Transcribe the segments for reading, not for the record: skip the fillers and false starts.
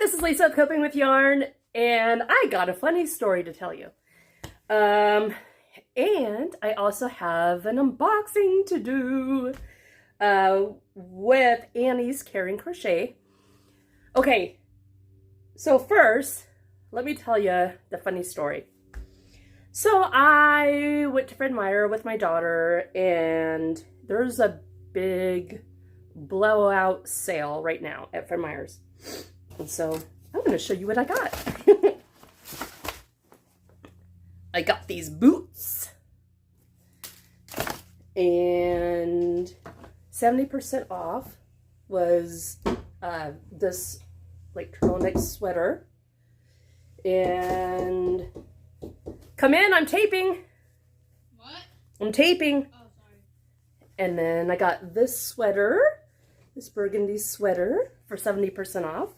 This is Lisa with Coping with Yarn, and I got a funny story to tell you. And I also have an unboxing to do with Annie's Caring Crochet. Okay, so first, let me tell you the funny story. So I went to Fred Meyer with my daughter, and there's a big blowout sale right now at Fred Meyer's. And so I'm going to show you what I got. I got these boots, and 70% off was this like turtleneck sweater. And come in, I'm taping. What? I'm taping. Oh, sorry. And then I got this sweater, this burgundy sweater for 70% off.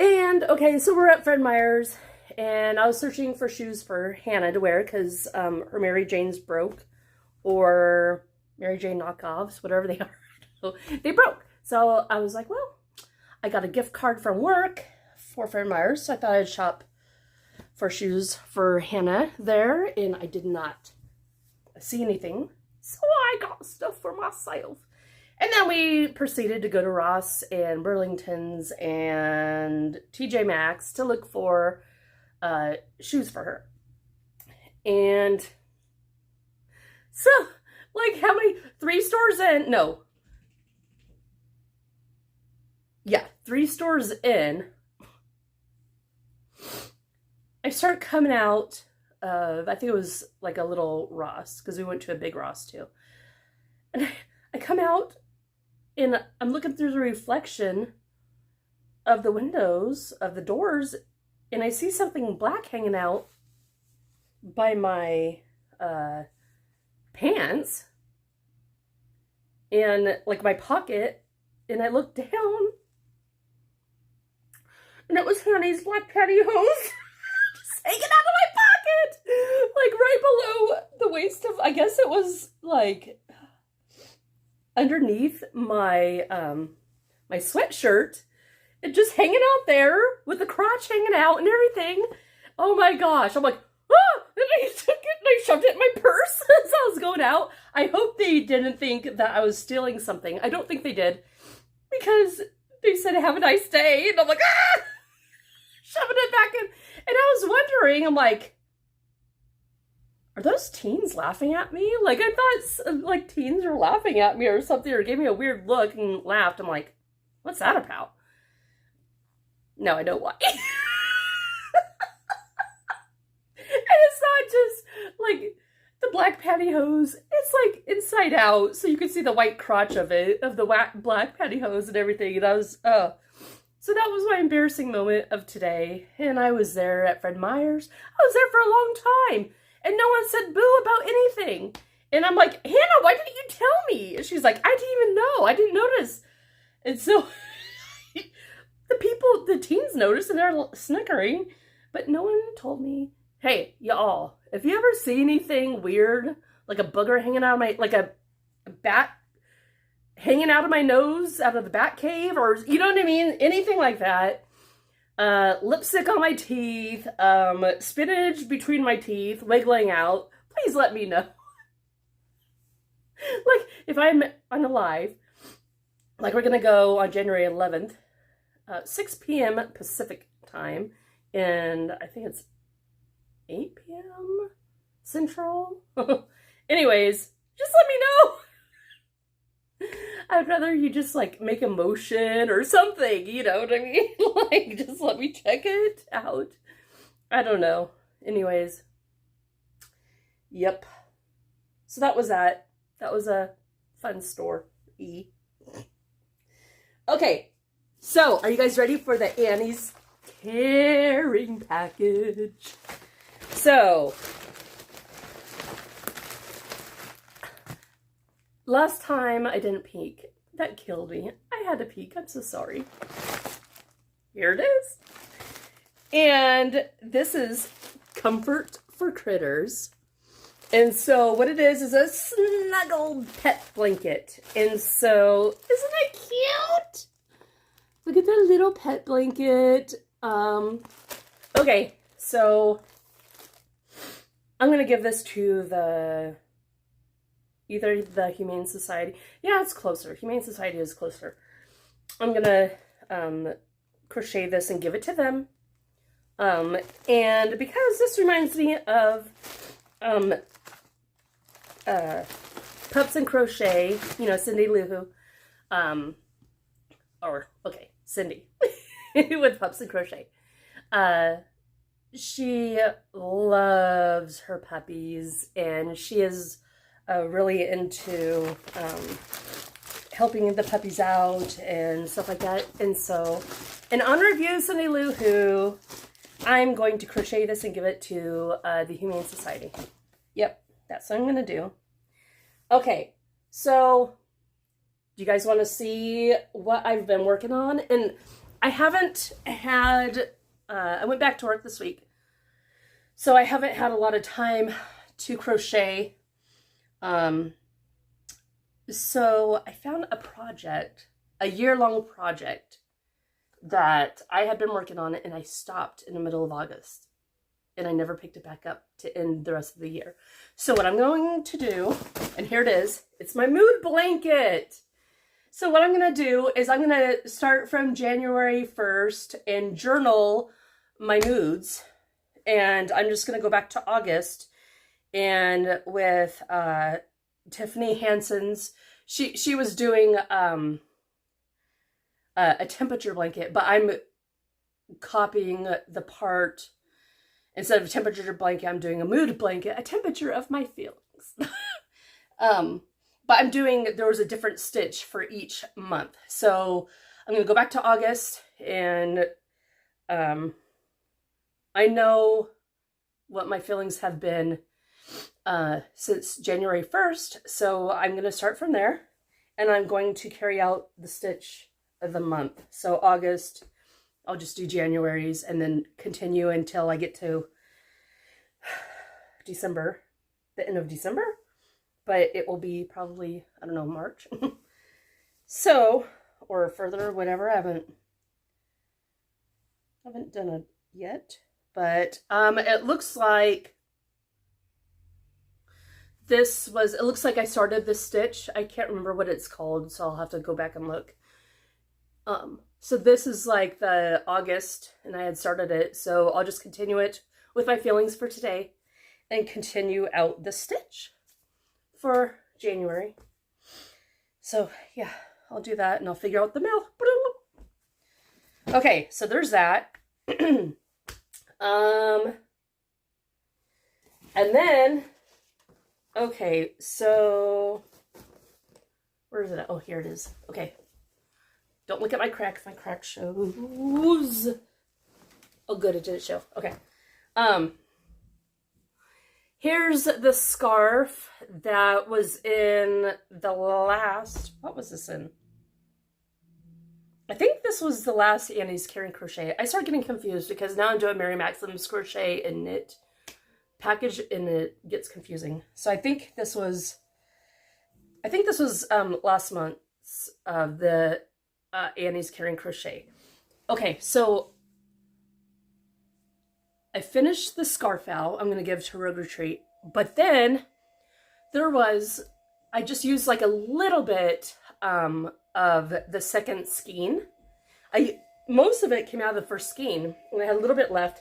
And okay, so we're at Fred Meyer's, and I was searching for shoes for Hannah to wear because her Mary Jane's broke, or Mary Jane knockoffs, whatever they are. So they broke. So I was like, well, I got a gift card from work for Fred Meyer's, so I thought I'd shop for shoes for Hannah there, and I did not see anything. So I got stuff for myself. And then we proceeded to go to Ross and Burlington's and TJ Maxx to look for shoes for her. And so, like, how many? 3 stores in? No. Yeah, 3 stores in. I start coming out of, I think it was like a little Ross, because we went to a big Ross too. And I come out, and I'm looking through the reflection of the windows, of the doors, and I see something black hanging out by my pants, and like my pocket, and I look down, and it was Honey's black pantyhose just hanging out of my pocket, like right below the waist of, I guess it was like underneath my my sweatshirt, and just hanging out there with the crotch hanging out and everything. Oh my gosh. I'm like, ah! And I took it and I shoved it in my purse as I was going out. I hope they didn't think that I was stealing something. I don't think they did, because they said, have a nice day. And I'm like, ah! Shoving it back in. And I was wondering, I'm like, are those teens laughing at me? Like, I thought, like, teens were laughing at me or something, or gave me a weird look and laughed. I'm like, what's that about? Now I know why. And it's not just, like, the black pantyhose. It's, like, inside out, so you can see the white crotch of it, of the black pantyhose and everything. And I was, so that was my embarrassing moment of today. And I was there at Fred Meyer's. I was there for a long time. And no one said boo about anything. And I'm like, Hannah, why didn't you tell me? And she's like, I didn't even know. I didn't notice. And so the teens noticed, and they're snickering. But no one told me. Hey, y'all, if you ever see anything weird, like a booger hanging out of my, like a bat hanging out of my nose, out of the bat cave, or, you know what I mean? Anything like that. Lipstick on my teeth, spinach between my teeth, wiggling out, please let me know. Like, if I'm on a live, like we're gonna go on January 11th, 6 p.m. Pacific time, and I think it's 8 p.m. Central. Anyways, just let me know. I'd rather you just, like, make a motion or something, you know what I mean? Like, just let me check it out. I don't know. Anyways. Yep. So that was that. That was a fun store-y. Okay. So, are you guys ready for the Annie's Caring package? So, last time I didn't peek. That killed me. I had to peek. I'm so sorry. Here it is. And this is Comfort for Critters. And so what it is a snuggle pet blanket. And so, isn't it cute? Look at the little pet blanket. Okay, so I'm going to give this to either the Humane Society. Yeah, it's closer. Humane Society is closer. I'm going to crochet this and give it to them. And because this reminds me of Pups and Crochet, you know, Cindy Lou Who, Cindy with Pups and Crochet. She loves her puppies, and she is really into helping the puppies out and stuff like that. And so, in honor of you, Cindy Lou Who, I'm going to crochet this and give it to the Humane Society. Yep, that's what I'm going to do. Okay, so do you guys want to see what I've been working on? And I haven't had, I went back to work this week, so I haven't had a lot of time to crochet. So I found a project, a year-long project that I had been working on, and I stopped in the middle of August. And I never picked it back up to end the rest of the year. So what I'm going to do, and here it is, it's my mood blanket. So what I'm going to do is I'm going to start from January 1st and journal my moods. And I'm just going to go back to August. And with Tiffany Hansen's, she was doing a temperature blanket, but I'm copying the part. Instead of a temperature blanket, I'm doing a mood blanket, a temperature of my feelings. But I'm doing, there was a different stitch for each month. So I'm going to go back to August, and I know what my feelings have been since January 1st. So I'm going to start from there, and I'm going to carry out the stitch of the month. So August, I'll just do January's and then continue until I get to December, the end of December. But it will be probably, I don't know, March. So, or further, whatever. I haven't done it yet. But it looks like it looks like I started this stitch. I can't remember what it's called, so I'll have to go back and look. So this is like the August, and I had started it, so I'll just continue it with my feelings for today and continue out the stitch for January. So yeah, I'll do that, and I'll figure out the mail. Okay, so there's that. And then, okay, so where is it at? Oh, here it is. Okay. Don't look at my crack. My crack shows. Oh, good. It didn't show. Okay. Here's the scarf that was in the last, what was this in? I think this was the last Annie's Caring Crochet. I started getting confused because now I'm doing Mary Maxim's Crochet and Knit package, and it gets confusing. So I think this was last month's the Annie's Caring Crochet. Okay, so I finished the scarf out. I'm going to give to Rogue Retreat. But then I just used like a little bit of the second skein. Most of it came out of the first skein, and I had a little bit left.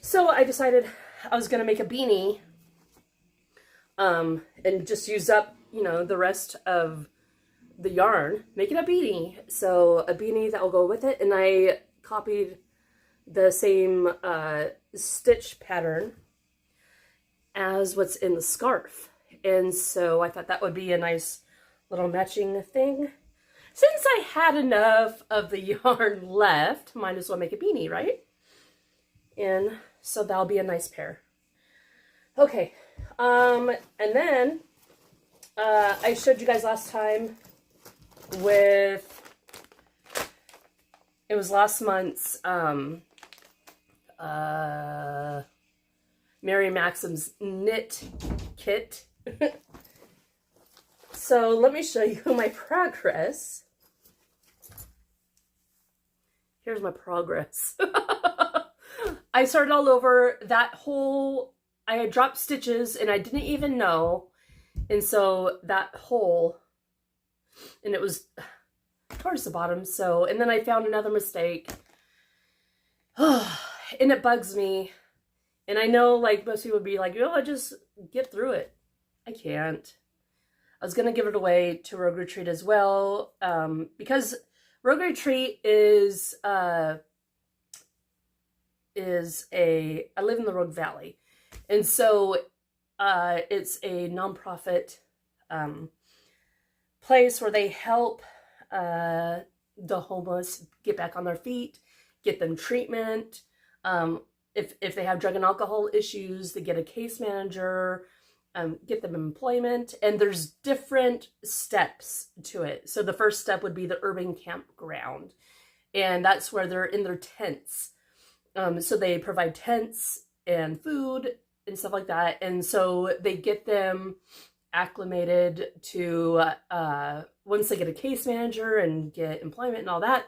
So I decided I was going to make a beanie and just use up, you know, the rest of the yarn, make it a beanie. So a beanie that will go with it, and I copied the same stitch pattern as what's in the scarf, and so I thought that would be a nice little matching thing. Since I had enough of the yarn left, might as well make a beanie, right? And so that'll be a nice pair. Okay, and then I showed you guys last time it was last month's Mary Maxim's knit kit. So let me show you my progress. here's my progress. I started all over. That whole, I had dropped stitches and I didn't even know. And so that hole, and it was towards the bottom. So, and then I found another mistake. And it bugs me. And I know, like, most people would be like, oh, just get through it. I can't. I was going to give it away to Rogue Retreat as well. Because Rogue Retreat is I live in the Rogue Valley. And so it's a nonprofit place where they help the homeless get back on their feet, get them treatment. If they have drug and alcohol issues, they get a case manager, get them employment, and there's different steps to it. So the first step would be the urban campground, and that's where they're in their tents. So they provide tents and food and stuff like that, and so they get them acclimated to, once they get a case manager and get employment and all that,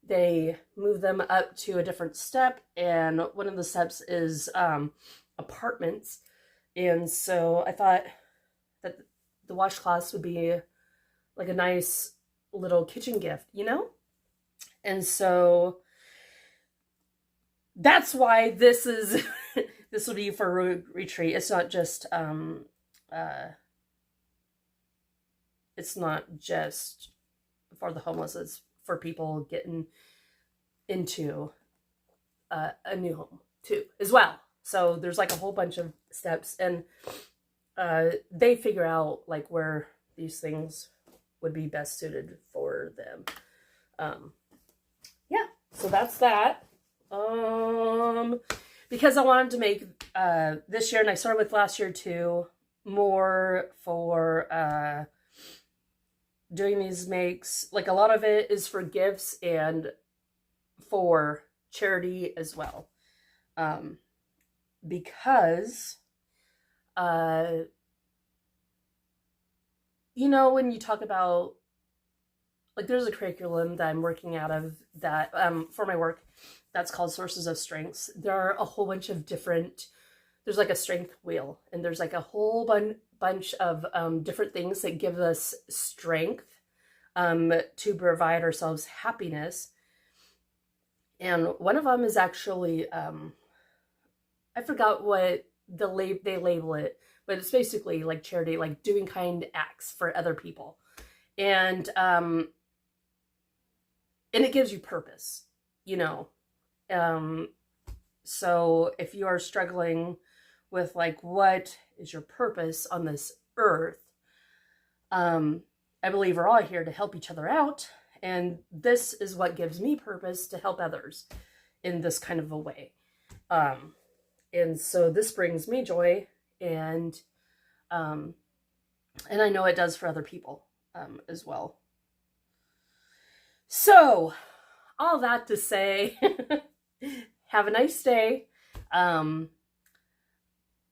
they move them up to a different step, and one of the steps is apartments. And so I thought that the washcloths would be like a nice little kitchen gift, you know? And so that's why this is this will be for Rogue Retreat. It's not just for the homeless. It's for people getting into a new home too as well. So there's like a whole bunch of steps, and they figure out like where these things would be best suited for them. Yeah, so that's that. Because I wanted to make this year, and I started with last year too, more for doing these makes. Like a lot of it is for gifts and for charity as well. Because, you know, when you talk about, like, there's a curriculum that I'm working out of that, for my work, that's called Sources of Strengths. There are a whole bunch of different, there's like a strength wheel, and there's like a whole bunch of different things that give us strength to provide ourselves happiness. And one of them is actually, I forgot what they label it, but it's basically like charity, like doing kind acts for other people. And it gives you purpose, you know. So if you are struggling with like, what is your purpose on this earth? I believe we're all here to help each other out. And this is what gives me purpose, to help others in this kind of a way. And so this brings me joy, and I know it does for other people as well. So all that to say, have a nice day.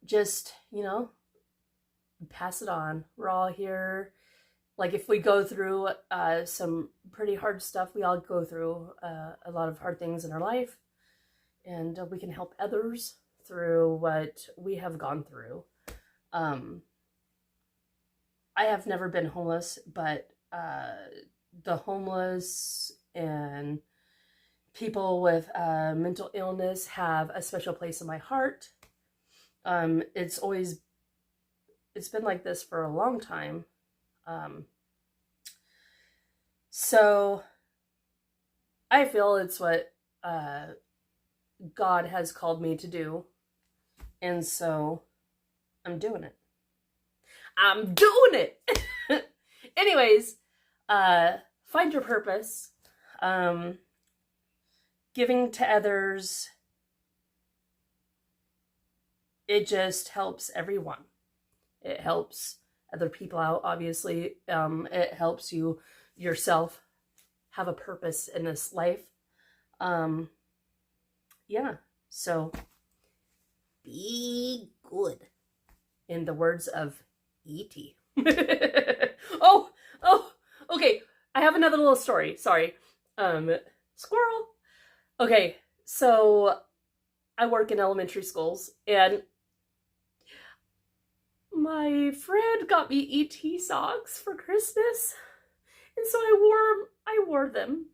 Just, you know, pass it on. We're all here. Like, if we go through some pretty hard stuff, we all go through a lot of hard things in our life, and we can help others through what we have gone through. I have never been homeless, but the homeless and people with mental illness have a special place in my heart. It's been like this for a long time. So I feel it's what God has called me to do. And so I'm doing it. I'm doing it. Anyways, find your purpose. Giving to others, it just helps everyone. It helps other people out, obviously. It helps you yourself have a purpose in this life. Yeah, so be good, in the words of E.T. Oh, okay. I have another little story. Sorry. Squirrel. Okay, so I work in elementary schools, and my friend got me ET socks for Christmas, and so I wore them,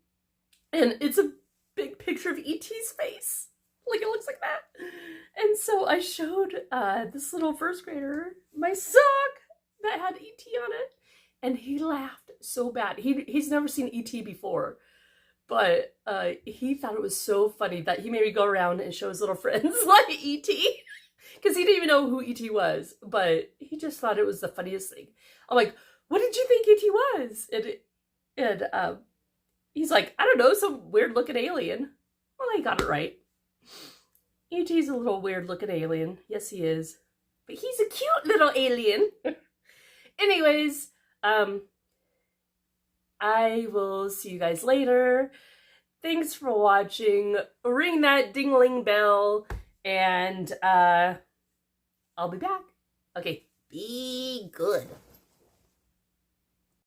and it's a big picture of ET's face, like it looks like that. And so I showed this little first grader my sock that had ET on it, and he laughed so bad. He's never seen ET before, but he thought it was so funny that he made me go around and show his little friends like ET, because he didn't even know who ET was, but he just thought it was the funniest thing. I'm like, what did you think ET was? And he's like, I don't know, some weird looking alien. Well, I got it right. ET's a little weird looking alien. Yes, he is. But he's a cute little alien. Anyways, I will see you guys later. Thanks for watching. Ring that ding-a-ling bell, and I'll be back. Okay, be good.